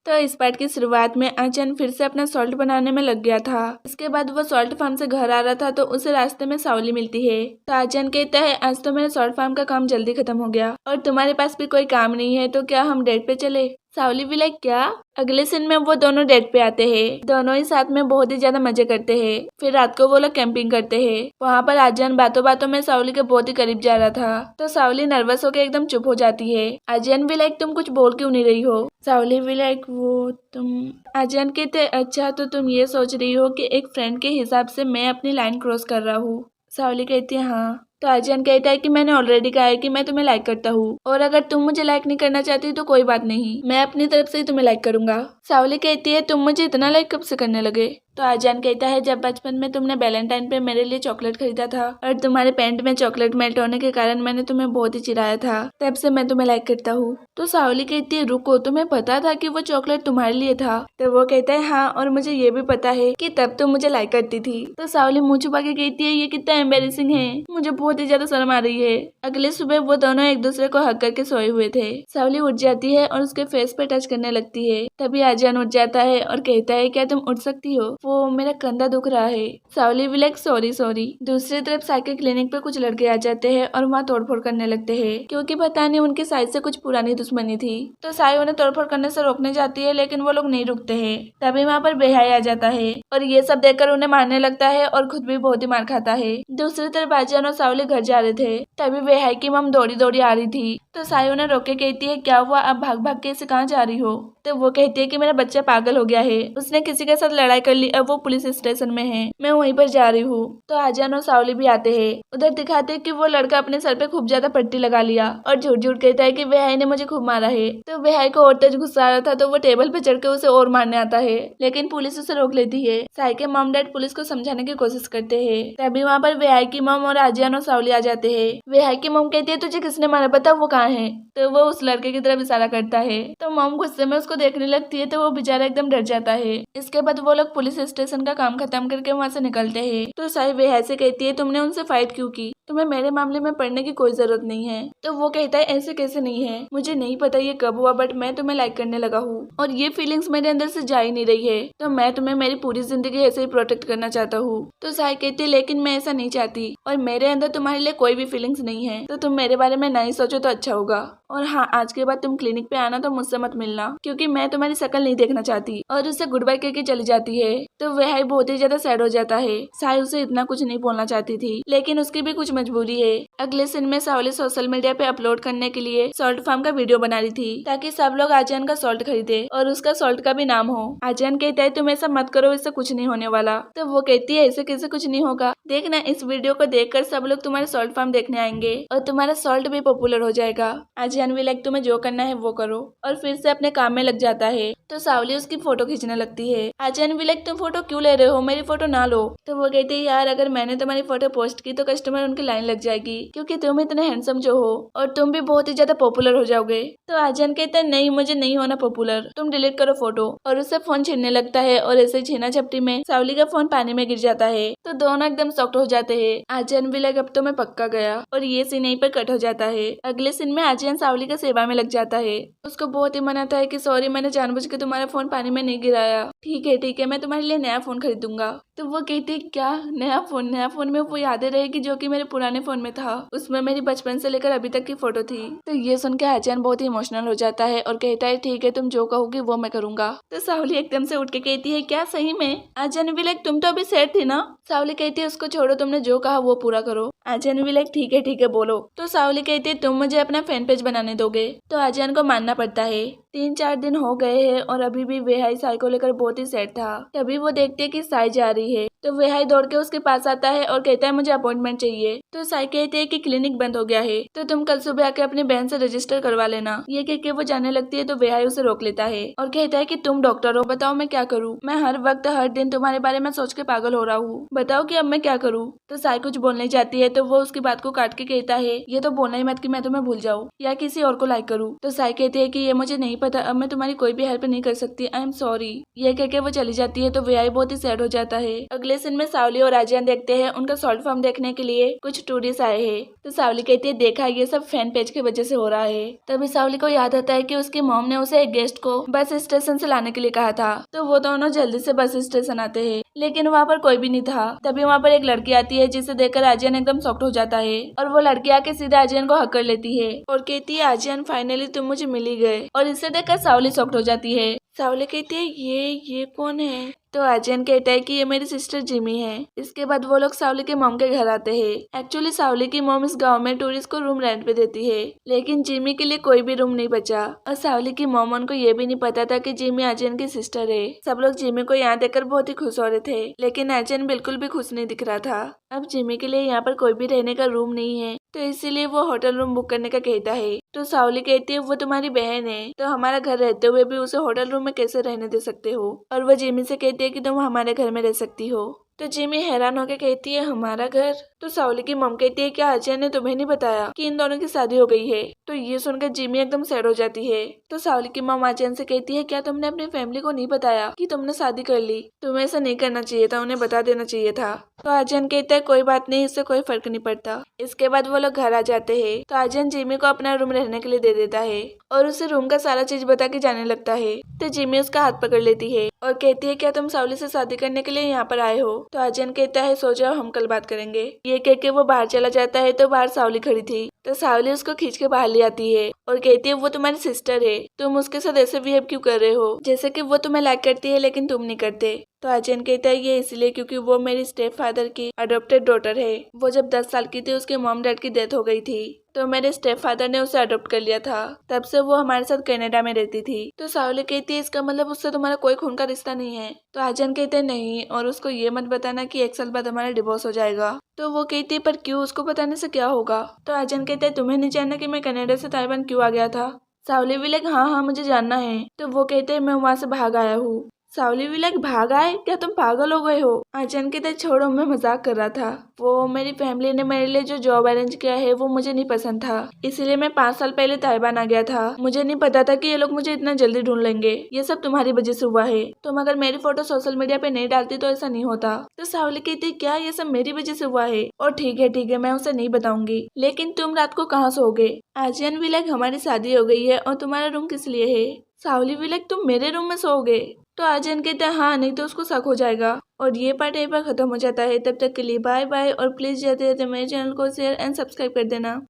तो इस पार्ट की शुरुआत में आर्यन फिर से अपना सॉल्ट बनाने में लग गया था। इसके बाद वो सॉल्ट फार्म से घर आ रहा था तो उसे रास्ते में सावली मिलती है। तो आर्यन कहता है आज तो मेरे सॉल्ट फार्म का काम जल्दी खत्म हो गया और तुम्हारे पास भी कोई काम नहीं है तो क्या हम डेट पे चले। सावली भी लाइक क्या। अगले सीन में वो दोनों डेट पे आते हैं। दोनों ही साथ में बहुत ही ज्यादा मजे करते हैं। फिर रात को वो लोग कैंपिंग करते हैं। वहाँ पर आर्यन बातों बातों में सावली के बहुत ही करीब जा रहा था तो सावली नर्वस होकर एकदम चुप हो जाती है। आर्यन भी लाइक तुम कुछ बोल क्यों नहीं रही हो। सावली भी लाइक वो तुम। आर्यन कहते अच्छा तो तुम ये सोच रही हो कि एक फ्रेंड के हिसाब से मैं अपनी लाइन क्रॉस कर रहा हूँ। सावली कहती है हाँ। तो आर्यन कहता है कि मैंने ऑलरेडी कहा है कि मैं तुम्हें लाइक करता हूँ और अगर तुम मुझे लाइक नहीं करना चाहती तो कोई बात नहीं, मैं अपनी तरफ से ही तुम्हें लाइक करूंगा। सावली कहती है तुम मुझे इतना लाइक कब से करने लगे। तो आर्यन कहता है जब बचपन में तुमने वैलेंटाइन पे मेरे लिए चॉकलेट खरीदा था और तुम्हारे पैंट में चॉकलेट मेल्ट होने के कारण मैंने तुम्हें बहुत ही चिढ़ाया था, तब से मैं तुम्हें लाइक करता हूँ। तो सावली कहती है रुको, तुम्हें पता था कि वो चॉकलेट तुम्हारे लिए था। तो वो कहता है हाँ, और मुझे ये भी पता है कि तब तुम मुझे लाइक करती थी। तो सावली मुंह छुपा के कहती है ये कितना एम्बेरेसिंग है, मुझे बहुत ही ज्यादा शर्म आ रही है। अगले सुबह वो दोनों एक दूसरे को हक करके सोए हुए थे। सावली उठ जाती है और उसके फेस पे टच करने लगती है। तभी आर्यन उठ जाता है और कहता है क्या तुम उठ सकती हो, वो मेरा कंधा दुख रहा है। सावली भी लाइक सॉरी सॉरी। दूसरी तरफ साई के क्लिनिक पे कुछ लड़के आ जाते हैं और वहाँ तोड़फोड़ करने लगते हैं क्योंकि पता नहीं उनकी साई से कुछ पुरानी दुश्मनी थी। तो साई उन्हें तोड़फोड़ करने से रोकने जाती है लेकिन वो लोग नहीं रुकते हैं। तभी वहाँ पर बेहाई आ जाता है और ये सब देखकर उन्हें मारने लगता है और खुद भी बहुत ही मार खाता है। दूसरी तरफ आर्यन और सावली घर जा रहे थे तभी बेहाई की मम दौड़ी दौड़ी आ रही थी। तो साई उन्हें रोक के कहती है क्या हुआ, अब भाग भाग के इसे कहाँ जा रही हो। तो वो कहती है कि मेरा बच्चा पागल हो गया है, उसने किसी के साथ लड़ाई कर ली, अब वो पुलिस स्टेशन में है, मैं वहीं पर जा रही हूँ। तो आर्यन और सावली भी आते हैं। उधर दिखाते हैं कि वो लड़का अपने सर पे खूब ज्यादा पट्टी लगा लिया और झूठ झूठ कहता है कि बेहाई ने मुझे खूब मारा है। तो बेहाई को और तेज गुस्सा आ रहा था तो वो टेबल पे चढ़ के उसे और मारने आता है लेकिन पुलिस उसे रोक लेती है। साई के मॉम डैड पुलिस को समझाने की कोशिश करते हैं। तभी वहाँ पर बेहाई की मॉम और आर्यन और सावली आ जाते हैं। बेहाई की मॉम कहती है तुझे किसने मारा, बता वो कहाँ है। तो वो उस लड़के की तरफ इशारा करता है। तो मॉम गुस्से में उसको देखने लगती है तो वो बेचारा एकदम डर जाता है। इसके बाद वो लोग पुलिस स्टेशन का काम खत्म करके वहाँ से निकलते हैं। तो साई बेहाई से कहती है तुमने उनसे फाइट क्यों की, तुम्हें मेरे मामले में पढ़ने की कोई जरूरत नहीं है। तो वो कहता है ऐसे कैसे नहीं है, मुझे नहीं पता ये कब हुआ बट मैं तुम्हें लाइक करने लगा हूँ और ये फीलिंग्स मेरे अंदर से जा ही नहीं रही है, तो मैं तुम्हें मेरी पूरी जिंदगी ऐसे ही प्रोटेक्ट करना चाहता हूँ। तो साई कहती है लेकिन मैं ऐसा नहीं चाहती और मेरे अंदर तुम्हारे लिए कोई भी फीलिंग्स नहीं है, तो तुम मेरे बारे में नहीं सोचो तो अच्छा होगा। और हाँ, आज के बाद तुम क्लिनिक पे आना तो मुझसे मत मिलना क्योंकि मैं तुम्हारी शक्ल नहीं देखना चाहती। और उससे गुड बाय करके चली जाती है। तो वह बहुत ही ज्यादा सैड हो जाता है। साई उसे इतना कुछ नहीं बोलना चाहती थी लेकिन उसकी भी कुछ मजबूरी है। अगले सीन में सावली सोशल मीडिया पे अपलोड करने के लिए सॉल्ट फार्म का वीडियो बना रही थी ताकि सब लोग आर्यन का सॉल्ट खरीदे और उसका सॉल्ट का भी नाम हो। आर्यन कहता है तुम ऐसा मत करो, इससे कुछ नहीं होने वाला। तो वो कहती है ऐसे कैसे कुछ नहीं होगा, देखना इस वीडियो को देखकर सब लोग तुम्हारे सॉल्ट फार्म देखने आएंगे और तुम्हारा सॉल्ट भी पॉपुलर हो जाएगा। आर्यन भी लाइक तुम्हें जो करना है वो करो और फिर से अपने काम में लग जाता है। तो सावली उसकी फोटो खींचने लगती है। आर्यन भी लाइक तुम फोटो क्यों ले रहे हो, मेरी फोटो ना लो। तो वो कहती है यार अगर मैंने तुम्हारी फोटो पोस्ट की तो कस्टमर उनकी लाइन लग जाएगी क्योंकि तुम इतने हैंडसम जो हो और तुम भी बहुत ही ज्यादा पॉपुलर हो जाओगे। तो आर्यन कहता है नहीं, मुझे नहीं होना पॉपुलर, तुम डिलीट करो फोटो। और उससे फोन छीनने लगता है और ऐसे ही छीना झपटी में सावली का फोन पानी में गिर जाता है। तो दोनों एकदम शॉक्ड हो जाते हैं। आर्यन भी लाइक अब तो मैं पक्का गया और ये सीन यहीं पर कट हो जाता है। अगले सीन में आर्यन सावली का सेवा में लग जाता है। उसको बहुत ही मनाता है कि सॉरी मैंने जानबूझ के तुम्हारा फोन पानी में नहीं गिराया, ठीक है मैं तुम्हारे लिए नया फोन खरीदूंगा। तो वो कहती है क्या नया फोन में वो यादें रहेगी जो कि मेरे पुराने फोन में था, उसमें मेरी बचपन से लेकर अभी तक की फोटो थी। तो ये सुन के आर्यन बहुत ही इमोशनल हो जाता है और कहता है ठीक है तुम जो कहोगी वो मैं करूंगा। तो सावली एकदम से उठ के कहती है क्या सही में। आर्यन भी लाइक तुम तो अभी सेट थी ना। सावली कहती है उसको छोड़ो, तुमने जो कहा वो पूरा करो। आर्यन भी लाइक ठीक है बोलो। तो सावली कहती है तुम मुझे अपना फैन पेज बनाने दोगे। तो आर्यन को मानना पड़ता है। 3-4 दिन हो गए हैं और अभी भी वेहाई साई को लेकर बहुत ही सैड था। तभी वो देखते है कि साई जा रही है। तो वेहाई दौड़ के उसके पास आता है और कहता है मुझे अपॉइंटमेंट चाहिए। तो साई कहते है कि क्लिनिक बंद हो गया है तो तुम कल सुबह आके अपनी बहन से रजिस्टर करवा लेना। ये कह के वो जाने लगती है तो वेहाई उसे रोक लेता है और कहता है कि तुम डॉक्टर हो, बताओ मैं क्या करूँ, मैं हर वक्त हर दिन तुम्हारे बारे में सोच के पागल हो रहा हूँ, बताओ कि अब मैं क्या करूँ। तो साई कुछ बोलने जाती है तो वो उसकी बात को काट के कहता है ये तो बोलना ही मत कि मैं तुम्हें भूल जाऊँ या किसी और को लाइक करूँ। तो साई कहती है कि ये मुझे नहीं पता, अब मैं तुम्हारी कोई भी हेल्प नहीं कर सकती, आई एम सॉरी। ये कहकर वो चली जाती है तो वीआई बहुत ही सैड हो जाता है। अगले सीन में सावली और आजियान देखते हैं उनका सॉल्ट फार्म देखने के लिए कुछ टूरिस्ट आए हैं। तो सावली कहती है देखा ये सब फैन पेज की वजह से हो रहा है। तभी सावली को याद आता है कि उसकी मॉम ने उसे एक गेस्ट को बस स्टेशन से लाने के लिए कहा था। तो वो दोनों जल्दी से बस स्टेशन आते हैं, लेकिन वहाँ पर कोई भी नहीं था। तभी वहाँ पर एक लड़की आती है जिसे देखकर आजियान एकदम शॉक्ड हो जाता है और वो लड़की आके सीधे आजियान को हक कर लेती है और कहती है आजियान फाइनली तुम मुझे मिल ही गए। और इसे देखकर सावली शॉक्ड हो जाती है। सावली कहती है ये कौन है? तो आजियान कहता है कि ये मेरी सिस्टर जिमी है। इसके बाद वो लोग सावली के मॉम के घर आते हैं। एक्चुअली सावली की मॉम इस गांव में टूरिस्ट को रूम रेंट पे देती है, लेकिन जिमी के लिए कोई भी रूम नहीं बचा और सावली की मॉम उनको ये भी नहीं पता था कि जिमी आजियान की सिस्टर है। सब लोग जिमी को यहाँ देखकर बहुत ही खुश हो रहे थे, लेकिन आजियान बिल्कुल भी खुश नहीं दिख रहा था। अब जिमी के लिए यहाँ पर कोई भी रहने का रूम नहीं है, तो इसीलिए वो होटल रूम बुक करने का कहता है। तो सावली कहती है वो तुम्हारी बहन है, तो हमारा घर रहते हुए भी उसे होटल रूम में कैसे रहने दे सकते हो? और वो जिमी से कहती है कि तुम हमारे घर में रह सकती हो। तो जिमी हैरान होकर कहती है हमारा घर? तो सावली की मम कहती है क्या आजियान ने तुम्हें नहीं बताया कि इन दोनों की शादी हो गई है? तो ये सुनकर जिमी एकदम सैड हो जाती है। तो सावली की मम आजियान से कहती है क्या तुमने अपनी फैमिली को नहीं बताया कि तुमने शादी कर ली? तुम्हें ऐसा नहीं करना चाहिए था, उन्हें बता देना चाहिए था। तो आजियान कहता है कोई बात नहीं, इससे कोई फर्क नहीं पड़ता। इसके बाद वो लोग घर आ जाते हैं। तो आजियान जिमी को अपना रूम रहने के लिए दे देता है और उसे रूम का सारा चीज बता के जाने लगता है। तो जिमी उसका हाथ पकड़ लेती है और कहती है क्या तुम सावली से शादी करने के लिए यहाँ पर आए हो? तो आजियान कहता है सो जाओ, हम कल बात करेंगे। ये कह के वो बाहर चला जाता है। तो बाहर सावली खड़ी थी। तो सावली उसको खींच के बाहर ले आती है और कहती है वो तुम्हारी सिस्टर है, तुम उसके साथ ऐसे बिहेव क्यों कर रहे हो जैसे कि वो तुम्हें लाइक करती है लेकिन तुम नहीं करते? तो आजियान कहता है ये इसलिए क्योंकि वो मेरी स्टेप फादर की अडॉप्टेड डॉटर है। वो जब 10 साल की थी उसके मॉम डैड की डेथ हो गई थी, तो मेरे स्टेप फादर ने उसे अडॉप्ट कर लिया था। तब से वो हमारे साथ कनाडा में रहती थी। तो सावली कहती है इसका मतलब उससे तुम्हारा कोई खून का रिश्ता नहीं है? तो आजियान कहते हैं नहीं, और उसको ये मत बताना कि 1 साल बाद हमारा डिवोर्स हो जाएगा। तो वो कहती है पर क्यों, उसको बताने से क्या होगा? तो आजियान कहते हैं तुम्हें नहीं जानना कि मैं कनाडा से ताइवान क्यों आ गया था? सावली भी लाइक हाँ मुझे जानना है। तो वो कहते हैं मैं वहाँ से भाग आया हूँ। सावली भी लाइक भाग आए? क्या तुम पागल हो गए हो? आजियान कहते छोड़ो, मैं मजाक कर रहा था। वो मेरी फैमिली ने मेरे लिए जो जॉब अरेंज किया है वो मुझे नहीं पसंद था, इसीलिए मैं 5 साल पहले ताइवान आ गया था। मुझे नहीं पता था कि ये लोग मुझे इतना जल्दी ढूंढ लेंगे। ये सब तुम्हारी वजह से हुआ है। तुम अगर मेरी फोटो सोशल मीडिया पे नहीं डालती तो ऐसा नहीं होता। तो सावली कहती क्या ये सब मेरी वजह से हुआ है? और ठीक है मैं उसे नहीं बताऊंगी, लेकिन तुम रात को कहाँ सोओगे? आजियान भी लाइक हमारी शादी हो गई है और तुम्हारा रूम किस लिए है? सावली भी लाइक तुम मेरे रूम में सोओगे? तो आजियान कहता है हाँ, नहीं तो उसको शक हो जाएगा। और ये पार्ट यहीं पर खत्म हो जाता है। तब तक के लिए बाय बाय और प्लीज जाते जाते मेरे चैनल को शेयर एंड सब्सक्राइब कर देना।